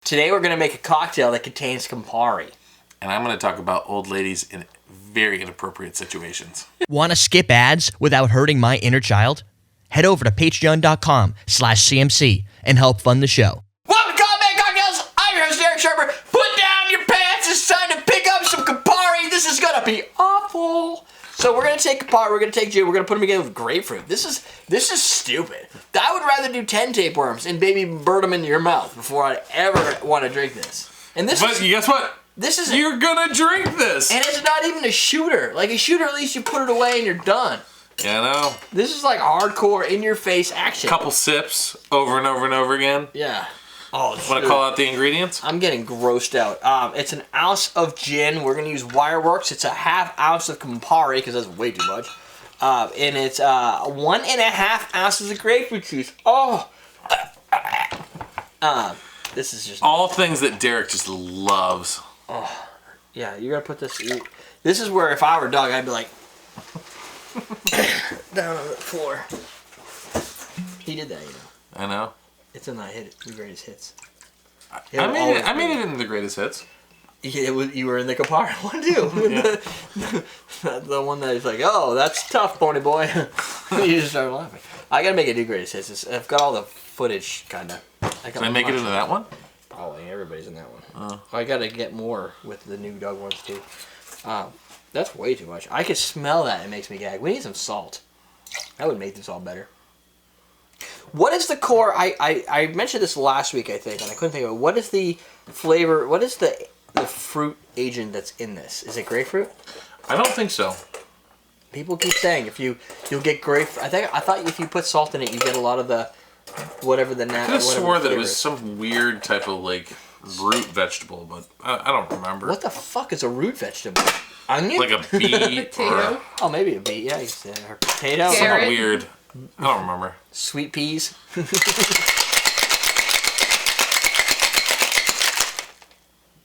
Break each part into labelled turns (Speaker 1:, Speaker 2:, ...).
Speaker 1: Today we're going to make a cocktail that contains Campari.
Speaker 2: And I'm going to talk about old ladies in very inappropriate situations.
Speaker 3: Want to skip ads without hurting my inner child? Head over to patreon.com/CMC and help fund the show.
Speaker 1: Welcome to Combat Cocktails! I'm your host, Derrick Schommer. Put down your pants. It's time to pick up some Campari. This is going to be awful. So we're going to take Campari, we're going to take gin, we're going to put them together with grapefruit. This is stupid. I would rather do 10 tapeworms and baby bird them into your mouth before I ever want to drink this. And this
Speaker 2: But guess what? You're going to drink this.
Speaker 1: And it's not even a shooter. Like a shooter, at least you put it away and you're done.
Speaker 2: Yeah, I know.
Speaker 1: This is like hardcore, in-your-face action.
Speaker 2: Couple sips over and over and over again.
Speaker 1: Yeah. Oh,
Speaker 2: want to call out the ingredients?
Speaker 1: I'm getting grossed out. It's an ounce of gin. We're going to use Wireworks. It's a half ounce of Campari, because that's way too much. And it's 1.5 ounces of grapefruit juice. Oh. This is just...
Speaker 2: all things that Derrick just loves.
Speaker 1: Oh. Yeah, you're going to put this... This is where if I were Doug, I'd be like... down on the floor. He did that, you know.
Speaker 2: I know.
Speaker 1: It's in the greatest hits.
Speaker 2: I made it in the greatest hits.
Speaker 1: You were in the Campari one too.
Speaker 2: Yeah.
Speaker 1: the one that is like, oh, that's tough, pony boy. You just start laughing. I gotta make a new greatest hits. I've got all the footage, kinda.
Speaker 2: Can I make it into that one?
Speaker 1: Probably. Everybody's in that one. I gotta get more with the new Doug ones too. That's way too much. I can smell that. It makes me gag. We need some salt. That would make this all better. What is the core? I mentioned this last week, I think, and I couldn't think of it. What is the flavor? What is the fruit agent that's in this? Is it grapefruit?
Speaker 2: I don't think so.
Speaker 1: People keep saying you'll get grapefruit. I thought if you put salt in it, you get a lot of the whatever the
Speaker 2: I could have swore that it was some weird type of like root vegetable, but I don't remember.
Speaker 1: What the fuck is a root vegetable? Onion?
Speaker 2: Like a beet or
Speaker 1: oh, maybe a beet. Yeah, you said or potato.
Speaker 2: Something weird. I don't remember.
Speaker 1: Sweet peas.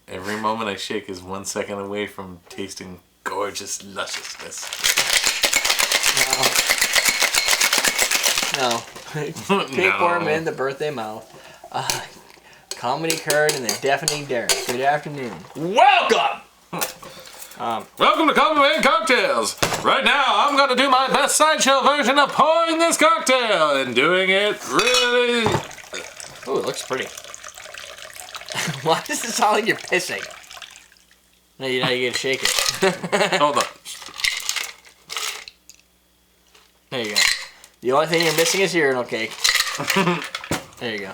Speaker 2: Every moment I shake is 1 second away from tasting gorgeous lusciousness.
Speaker 1: No. Tapeworm in the birthday mouth. Comedy curd and the deafening Derrick. Good afternoon. Welcome!
Speaker 2: Welcome to Compliment Cocktails. Right now, I'm going to do my best sideshow version of pouring this cocktail and doing it really...
Speaker 1: Oh, it looks pretty. Why does it sound like you're pissing? Now you gotta shake it.
Speaker 2: Hold on.
Speaker 1: There you go. The only thing you're missing is urinal cake. There you go.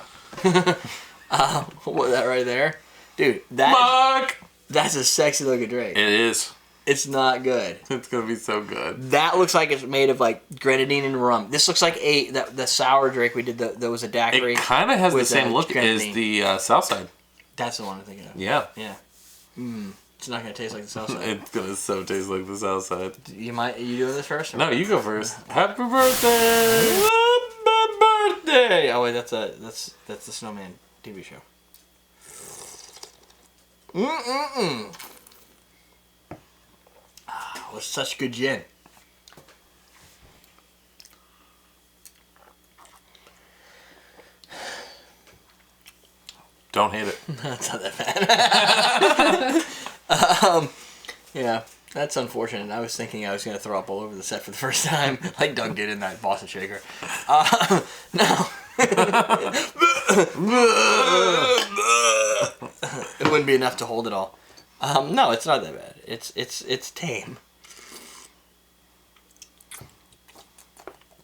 Speaker 1: What, that right there? Dude, that's a sexy looking drink.
Speaker 2: It is.
Speaker 1: It's not good.
Speaker 2: It's gonna be so good.
Speaker 1: That looks like it's made of like grenadine and rum. This looks like the sour drink we did. There was a daiquiri.
Speaker 2: It kind of has the same look as the Southside.
Speaker 1: That's the one I'm thinking of.
Speaker 2: Yeah.
Speaker 1: Yeah. It's not gonna taste like the Southside.
Speaker 2: It's gonna so taste like the Southside.
Speaker 1: You doing this first?
Speaker 2: No, you go first. Happy birthday! Happy birthday!
Speaker 1: Oh wait, that's the Snowman TV show. Was such good gin.
Speaker 2: Don't hate it.
Speaker 1: That's not that bad. Yeah, that's unfortunate. I was thinking I was going to throw up all over the set for the first time, like Doug did in that Boston Shaker. No. It wouldn't be enough to hold it all. No, it's not that bad. It's tame.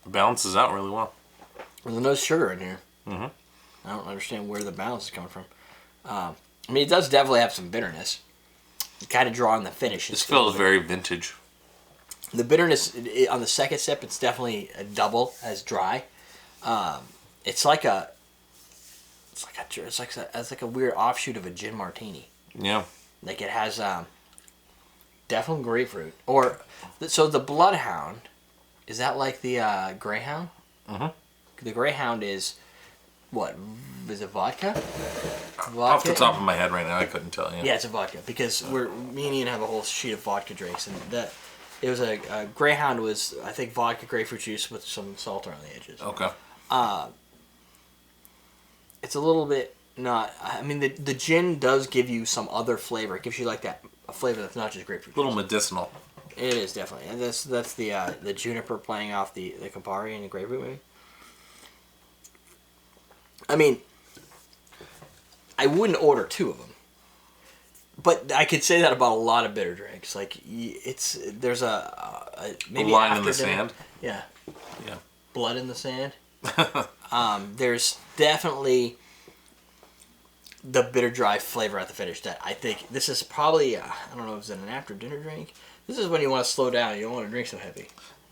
Speaker 2: It balances out really well.
Speaker 1: There's no sugar in here.
Speaker 2: Mm-hmm.
Speaker 1: I don't understand where the balance is coming from. I mean, it does definitely have some bitterness. You kind of draw on the finish.
Speaker 2: This feels very vintage.
Speaker 1: The bitterness on the second sip, it's definitely a double as dry. It's like a weird offshoot of a gin martini.
Speaker 2: Yeah.
Speaker 1: Like it has definitely grapefruit. So the Bloodhound, is that like the Greyhound?
Speaker 2: Mm-hmm.
Speaker 1: The Greyhound is, what, is it vodka?
Speaker 2: Off the top of my head right now, I couldn't tell you.
Speaker 1: Yeah, it's a vodka because me and Ian have a whole sheet of vodka drinks, and that it was a Greyhound was, I think, vodka grapefruit juice with some salt around the edges.
Speaker 2: Okay.
Speaker 1: It's a little bit not. I mean, the gin does give you some other flavor. It gives you like a flavor that's not just grapefruit.
Speaker 2: A little medicinal.
Speaker 1: It is definitely, and that's the juniper playing off the Campari and the grapefruit maybe. I mean, I wouldn't order 2 of them, but I could say that about a lot of bitter drinks. Like there's maybe
Speaker 2: a line in
Speaker 1: after
Speaker 2: the
Speaker 1: dinner,
Speaker 2: sand.
Speaker 1: Yeah.
Speaker 2: Yeah.
Speaker 1: Blood in the sand. There's definitely the bitter dry flavor at the finish that I think this is probably I don't know if it's an after dinner drink. This is when you want to slow down. You don't want to drink so heavy.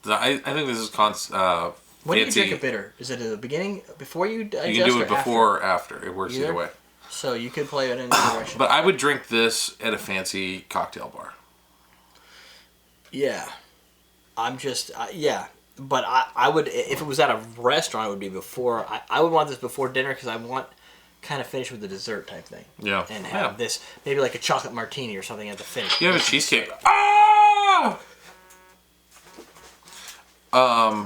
Speaker 2: I think this is
Speaker 1: When do you
Speaker 2: fancy.
Speaker 1: drink a bitter? Is it at the beginning before you digest?
Speaker 2: You can do
Speaker 1: or
Speaker 2: it before or after. It works either way.
Speaker 1: So you could play it in either direction.
Speaker 2: But I would drink this at a fancy cocktail bar.
Speaker 1: Yeah. I'm just yeah. But I would, if it was at a restaurant, it would be before. I would want this before dinner because I want kind of finish with the dessert type thing.
Speaker 2: Yeah.
Speaker 1: And have this maybe like a chocolate martini or something at the finish.
Speaker 2: You have a cheesecake. Ah!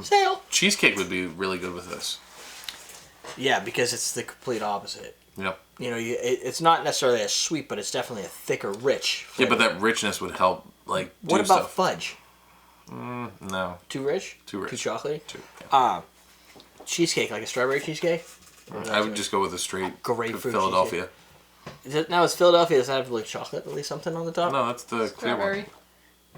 Speaker 1: Sale.
Speaker 2: Cheesecake would be really good with this.
Speaker 1: Yeah, because it's the complete opposite.
Speaker 2: Yep.
Speaker 1: You know, it's not necessarily as sweet, but it's definitely a thicker, rich flavor.
Speaker 2: Yeah, but that richness would help, like, do
Speaker 1: What about
Speaker 2: stuff.
Speaker 1: fudge?
Speaker 2: No.
Speaker 1: Too rich?
Speaker 2: Too rich.
Speaker 1: Too chocolatey?
Speaker 2: Too, yeah.
Speaker 1: Cheesecake, like a strawberry cheesecake?
Speaker 2: I would just go with a straight
Speaker 1: Grapefruit
Speaker 2: Philadelphia.
Speaker 1: Now, is Philadelphia, does that have like chocolate, at least something on the top?
Speaker 2: No, that's the clear
Speaker 4: Strawberry.
Speaker 2: one.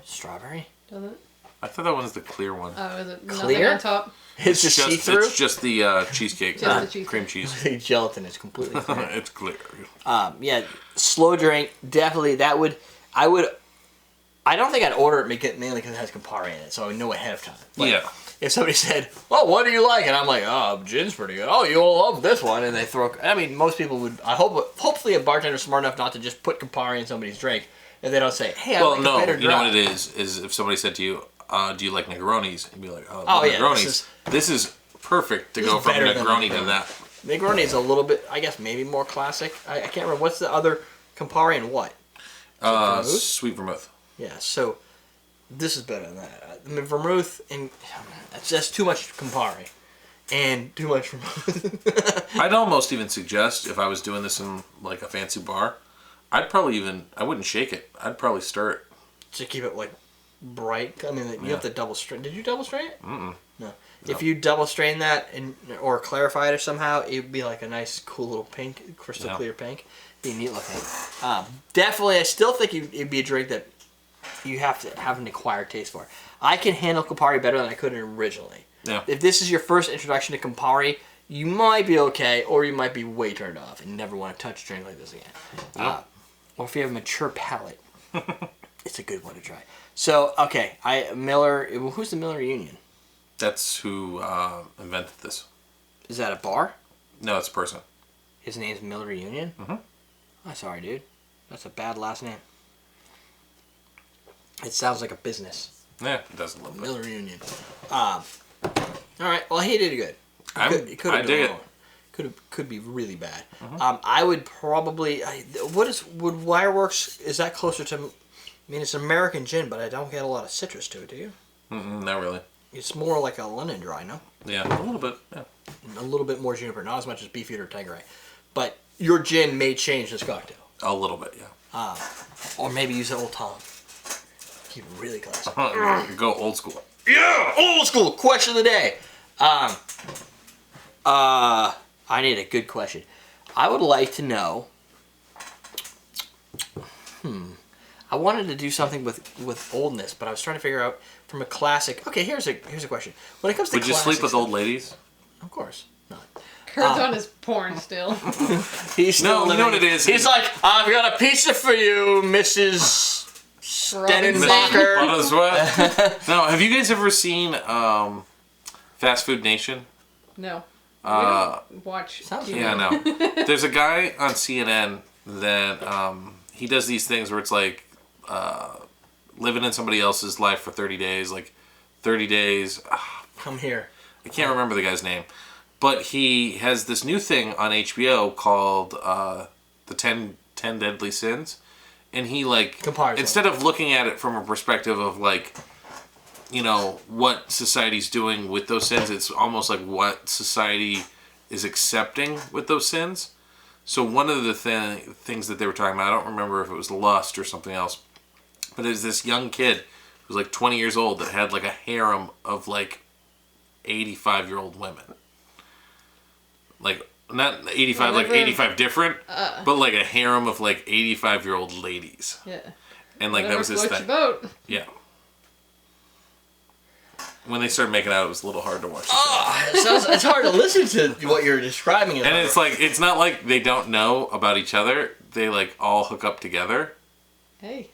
Speaker 1: Strawberry?
Speaker 4: Does it?
Speaker 2: I thought that one's the clear one.
Speaker 4: Oh, is it
Speaker 1: Clear?
Speaker 4: nothing on top?
Speaker 1: It's just see-through?
Speaker 2: It's just the cheesecake.
Speaker 4: Just the cheesecake.
Speaker 2: Cream cheese.
Speaker 1: The gelatin is completely clear.
Speaker 2: It's clear.
Speaker 1: Yeah, slow drink, definitely, I don't think I'd order it mainly because it has Campari in it, so I would know ahead of time. But
Speaker 2: Yeah.
Speaker 1: if somebody said, well, what do you like? And I'm like, oh, gin's pretty good. Oh, you'll love this one. And they throw, I mean, most people would, hopefully a bartender's smart enough not to just put Campari in somebody's drink if they don't say, hey, I
Speaker 2: Well,
Speaker 1: like
Speaker 2: no,
Speaker 1: a bitter
Speaker 2: you know
Speaker 1: dry.
Speaker 2: what it is if somebody said to you, do you like Negronis? And be like, oh,
Speaker 1: Oh, yeah,
Speaker 2: Negronis. This is perfect to
Speaker 1: this
Speaker 2: go
Speaker 1: is
Speaker 2: from
Speaker 1: better than
Speaker 2: Negroni to
Speaker 1: Negroni.
Speaker 2: that.
Speaker 1: Negroni is a little bit, I guess, maybe more classic. I can't remember. What's the other Campari and what? Vermouth?
Speaker 2: Sweet vermouth.
Speaker 1: Yeah, so this is better than that. I mean, vermouth, and that's just too much Campari and too much vermouth.
Speaker 2: I'd almost even suggest if I was doing this in like a fancy bar, I wouldn't shake it. I'd probably stir it.
Speaker 1: To keep it, like, bright. I mean, you have to double strain. Did you double strain it?
Speaker 2: Mm-mm.
Speaker 1: No. If you double strain that or clarify it somehow, it would be like a nice, cool little pink, crystal clear pink. Be neat looking. Definitely, I still think it'd be a drink that you have to have an acquired taste for. I can handle Campari better than I could originally.
Speaker 2: Yeah.
Speaker 1: If this is your first introduction to Campari, you might be okay, or you might be way turned off and never want to touch a drink like this again. Or if you have a mature palate, it's a good one to try. So, okay, who's the Miller Union?
Speaker 2: That's who invented this.
Speaker 1: Is that a bar?
Speaker 2: No, it's a person.
Speaker 1: His name's Miller Union?
Speaker 2: Mm-hmm.
Speaker 1: Oh, sorry, dude. That's a bad last name. It sounds like a business.
Speaker 2: Yeah, it does a little bit.
Speaker 1: Miller Union. All right. Well, he did good.
Speaker 2: I dig it.
Speaker 1: Could be really bad.
Speaker 2: Mm-hmm.
Speaker 1: I would probably. Would Wireworks? Is that closer to? I mean, it's American gin, but I don't get a lot of citrus to it. Do you?
Speaker 2: Not really.
Speaker 1: It's more like a London Dry, no?
Speaker 2: Yeah, a little bit. Yeah.
Speaker 1: A little bit more juniper, not as much as Beefeater or Tanqueray. But your gin may change this cocktail.
Speaker 2: A little bit, yeah.
Speaker 1: Or maybe use an Old Tom. Keep it really classy.
Speaker 2: Go old school.
Speaker 1: Yeah, old school. Question of the day. I need a good question. I would like to know. I wanted to do something with oldness, but I was trying to figure out from a classic. Okay, here's a question. When it comes to
Speaker 2: Would you sleep
Speaker 1: classics-
Speaker 2: with old ladies?
Speaker 1: Of course not.
Speaker 4: Kurt's on his porn still.
Speaker 1: He's still
Speaker 2: No, you know
Speaker 1: living-
Speaker 2: what it is?
Speaker 1: He's like, I've got a pizza for you, Mrs.
Speaker 4: Robinson.
Speaker 1: Denenbacher.
Speaker 2: Bottle sweat. No, have you guys ever seen Fast Food Nation?
Speaker 4: No. We don't watch
Speaker 1: Sounds
Speaker 4: TV.
Speaker 2: Yeah, no. There's a guy on CNN that he does these things where it's like living in somebody else's life for 30 days, like 30 days.
Speaker 1: Come here.
Speaker 2: I can't remember the guy's name, but he has this new thing on HBO called the 10 Deadly Sins, and he
Speaker 1: Compares
Speaker 2: instead of looking at it from a perspective of like, you know, what society's doing with those sins, it's almost like what society is accepting with those sins. So one of the things that they were talking about, I don't remember if it was lust or something else, but it was this young kid who was like 20 years old that had like a harem of like 85-year-old women. Like, not 85, like 85 different, but like a harem of like 85-year-old ladies.
Speaker 4: Yeah.
Speaker 2: And like that was his thing.
Speaker 4: Boat.
Speaker 2: Yeah. When they started making out, it was a little hard to watch.
Speaker 1: It's hard to listen to what you're describing.
Speaker 2: And it's like, it's not like they don't know about each other. They like all hook up together.
Speaker 4: Hey.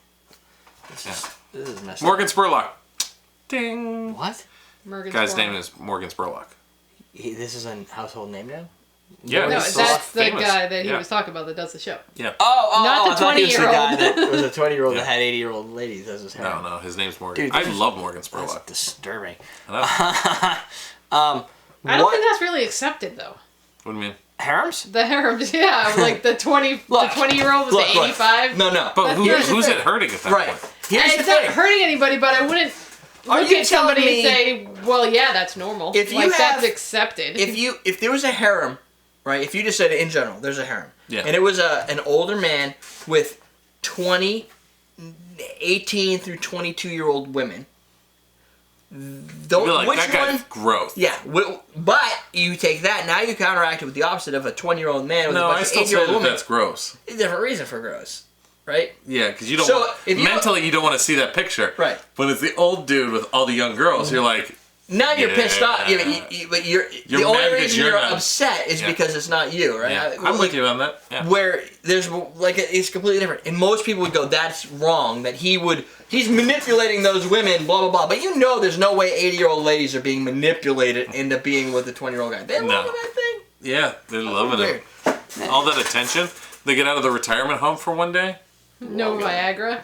Speaker 1: This is messed
Speaker 2: Morgan Spurlock. Ding.
Speaker 1: up. What?
Speaker 2: Guy's name is Morgan Spurlock.
Speaker 1: This is a household name now?
Speaker 2: Yeah,
Speaker 4: No,
Speaker 2: he's
Speaker 4: that's the
Speaker 2: famous.
Speaker 4: guy that he
Speaker 2: Yeah.
Speaker 4: was talking about that does the show.
Speaker 2: Yeah.
Speaker 4: Not the
Speaker 1: I thought he was the
Speaker 4: 20-year-old.
Speaker 1: guy that was a 20-year-old
Speaker 2: Yeah.
Speaker 1: that had 80-year-old ladies as his hair.
Speaker 2: No, his name's Morgan.
Speaker 1: Dude,
Speaker 2: I
Speaker 1: this is-
Speaker 2: love Morgan
Speaker 1: That's
Speaker 2: Spurlock.
Speaker 1: disturbing.
Speaker 2: I
Speaker 4: I don't think that's really accepted though.
Speaker 2: What do you mean?
Speaker 1: Harems?
Speaker 4: The harems, yeah, like the 20-year-old with
Speaker 1: Look,
Speaker 4: the 85.
Speaker 1: No.
Speaker 2: But
Speaker 4: Here's the
Speaker 2: who's
Speaker 4: thing.
Speaker 2: it hurting at that
Speaker 1: Right.
Speaker 2: point?
Speaker 1: Here's the
Speaker 4: It's not
Speaker 1: thing.
Speaker 4: hurting anybody, but I wouldn't
Speaker 1: Are
Speaker 4: look
Speaker 1: you
Speaker 4: at somebody
Speaker 1: telling
Speaker 4: and say, "Well, yeah, that's normal."
Speaker 1: If you
Speaker 4: like
Speaker 1: have-
Speaker 4: that's accepted.
Speaker 1: If there was a harem, right? If you just said it in general, there's a harem.
Speaker 2: Yeah.
Speaker 1: And it was an older man with 18 through 22-year-old women.
Speaker 2: You'd be like,
Speaker 1: Which
Speaker 2: that guy's
Speaker 1: one?
Speaker 2: growth.
Speaker 1: Yeah, but you take that, now you counteract it with the opposite of a 20-year-old man with
Speaker 2: No,
Speaker 1: a
Speaker 2: I
Speaker 1: bunch of
Speaker 2: still say
Speaker 1: 8-year-old
Speaker 2: that
Speaker 1: women.
Speaker 2: that's gross.
Speaker 1: A different reason for gross, right?
Speaker 2: Yeah, because you don't
Speaker 1: So,
Speaker 2: want,
Speaker 1: if you-
Speaker 2: mentally you don't want to see that picture.
Speaker 1: Right.
Speaker 2: When it's the old dude with all the young girls, you're like,
Speaker 1: Now you're pissed off.
Speaker 2: Yeah.
Speaker 1: But you're
Speaker 2: You're
Speaker 1: the only
Speaker 2: mad because
Speaker 1: reason
Speaker 2: you're
Speaker 1: you're
Speaker 2: not.
Speaker 1: upset is
Speaker 2: Yeah.
Speaker 1: because it's not you, right?
Speaker 2: yeah.
Speaker 1: I-
Speaker 2: I'm with you on that. Yeah.
Speaker 1: Where there's like it's completely different, and most people would go, "That's wrong." That he's manipulating those women, blah blah blah. But you know, there's no way 80-year-old ladies are being manipulated into being with the 20-year-old guy. They love that thing.
Speaker 2: Yeah, they're loving
Speaker 1: Weird.
Speaker 2: it. All that attention. They get out of the retirement home for one day.
Speaker 4: no Viagra.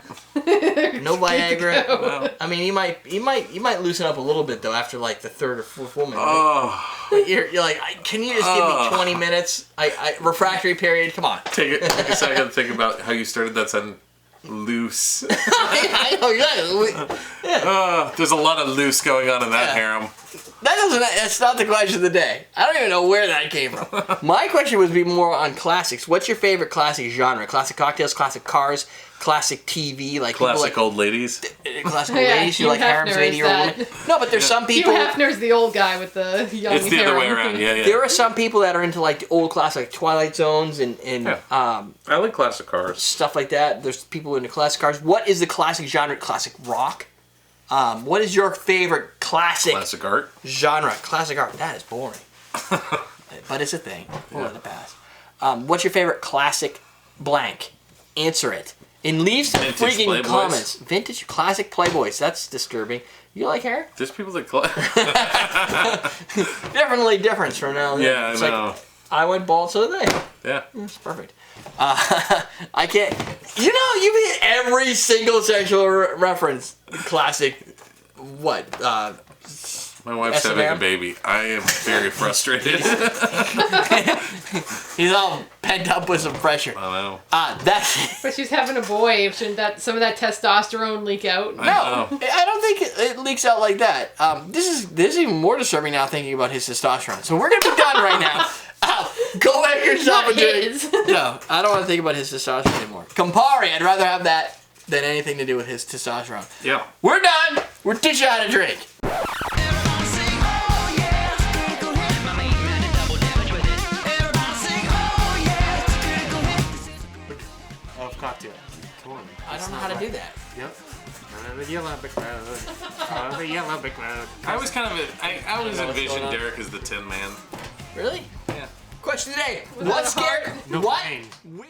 Speaker 1: No Viagra.
Speaker 2: Wow.
Speaker 1: I mean, you might loosen up a little bit though after like the third or fourth woman. Right?
Speaker 2: Oh,
Speaker 1: But you're like, can you just give me 20 minutes? I refractory period. Come on.
Speaker 2: take a second to think about how you started that sentence. Loose.
Speaker 1: I know exactly.
Speaker 2: There's a lot of loose going on in that
Speaker 1: Yeah.
Speaker 2: harem.
Speaker 1: That's not the question of the day. I don't even know where that came from. My question would be more on classics. What's your favorite classic genre? Classic cocktails, classic cars, classic TV, like people
Speaker 2: Classic
Speaker 1: like
Speaker 2: old ladies.
Speaker 1: classic
Speaker 4: Yeah,
Speaker 1: ladies. You
Speaker 4: Hugh
Speaker 1: like harems of
Speaker 4: Hefner is
Speaker 1: 80-year-old
Speaker 4: that.
Speaker 1: women. No, but there's some
Speaker 4: Hugh
Speaker 1: people.
Speaker 4: Hefner's the old guy with the young
Speaker 2: It's the other way
Speaker 4: harem.
Speaker 2: around. Yeah.
Speaker 1: There are some people that are into like the old classic, like Twilight Zones and
Speaker 2: I like classic cars.
Speaker 1: stuff like that. There's people into classic cars. What is the classic genre? Classic rock. What is your favorite classic
Speaker 2: Classic art.
Speaker 1: genre? Classic art. That is boring. But it's a thing. We'll let it pass. What's your favorite classic blank? Answer it. And leave some
Speaker 2: Vintage
Speaker 1: freaking
Speaker 2: Playboys.
Speaker 1: comments. Vintage classic Playboys. That's disturbing. You like hair?
Speaker 2: There's people that.
Speaker 1: Definitely difference from now and then.
Speaker 2: Yeah, I
Speaker 1: It's
Speaker 2: know.
Speaker 1: like, I went bald, so did they.
Speaker 2: Yeah.
Speaker 1: It's perfect. I can't. You know, you've hit every single sexual reference. Classic. What?
Speaker 2: My wife's
Speaker 1: S&M?
Speaker 2: having a baby. I am very frustrated.
Speaker 1: He's all pent up with some pressure.
Speaker 2: I know.
Speaker 1: That's.
Speaker 4: But she's having a boy. Shouldn't that some of that testosterone leak out?
Speaker 2: I
Speaker 1: No,
Speaker 2: know.
Speaker 1: I don't think it leaks out like that. This is even more disturbing now thinking about his testosterone. So we're gonna be done right now. Go make yourself a
Speaker 4: Not
Speaker 1: drink.
Speaker 4: his.
Speaker 1: No, I don't want to think about his testosterone anymore. Campari, I'd rather have that than anything to do with his testosterone.
Speaker 2: Yeah.
Speaker 1: We're done. We're dishing out a drink.
Speaker 5: Of cocktail. Totally.
Speaker 1: I don't know how to do that.
Speaker 5: Yep. The yellow brick road. The yellow brick road.
Speaker 2: I was kind of. I always
Speaker 1: know what's
Speaker 2: envisioned
Speaker 1: going on.
Speaker 2: Derrick as the Tin Man.
Speaker 1: Really?
Speaker 2: Yeah.
Speaker 1: Question today.
Speaker 4: Without
Speaker 1: What
Speaker 4: a
Speaker 1: scared?
Speaker 4: heart?
Speaker 5: No
Speaker 1: what?
Speaker 5: pain.
Speaker 1: Which